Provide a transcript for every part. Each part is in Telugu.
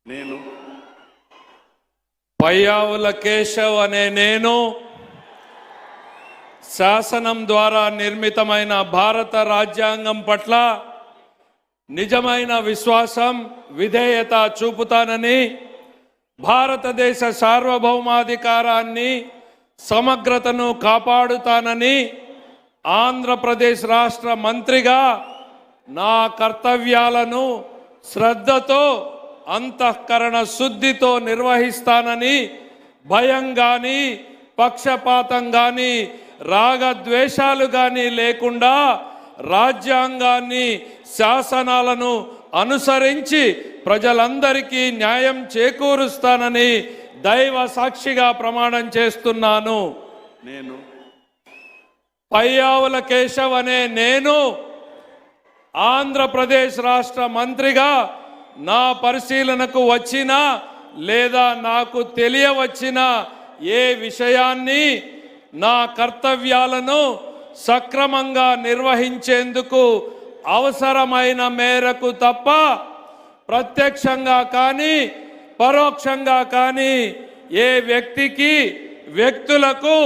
నేను పయ్యావుల కేశవ్ అనే నేను శాసనం ద్వారా నిర్మితమైన భారత రాజ్యాంగం పట్ల నిజమైన విశ్వాసం విధేయత చూపుతానని భారతదేశ సార్వభౌమాధికారాన్ని సమగ్రతను కాపాడుతానని ఆంధ్రప్రదేశ్ రాష్ట్ర మంత్రిగా నా కర్తవ్యాలను శ్రద్ధతో అంతఃకరణ శుద్ధితో నిర్వహిస్తానని భయం గాని పక్షపాతం గాని రాగద్వేషాలు గాని లేకుండా రాజ్యాంగాన్ని శాసనాలను అనుసరించి ప్రజలందరికీ న్యాయం చేకూరుస్తానని దైవ సాక్షిగా ప్రమాణం చేస్తున్నాను. నేను పయ్యావుల కేశవ్ అనే నేను ఆంధ్రప్రదేశ్ రాష్ట్ర మంత్రిగా నా పరిశీలనకు వచ్చినా లేదా నాకు తెలియవచ్చిన ఏ విషయాన్ని నా కర్తవ్యాలను సక్రమంగా నిర్వహించేందుకు అవసరమైన మేరకు తప్ప ప్రత్యక్షంగా కానీ పరోక్షంగా కానీ ఏ వ్యక్తులకు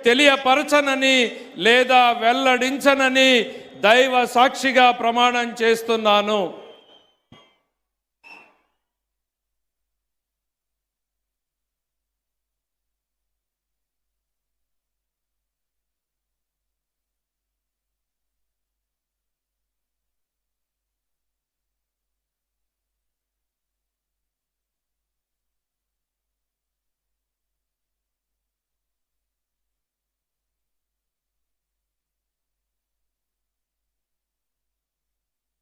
తెలియపరచనని లేదా వెల్లడించనని దైవ సాక్షిగా ప్రమాణం చేస్తున్నాను.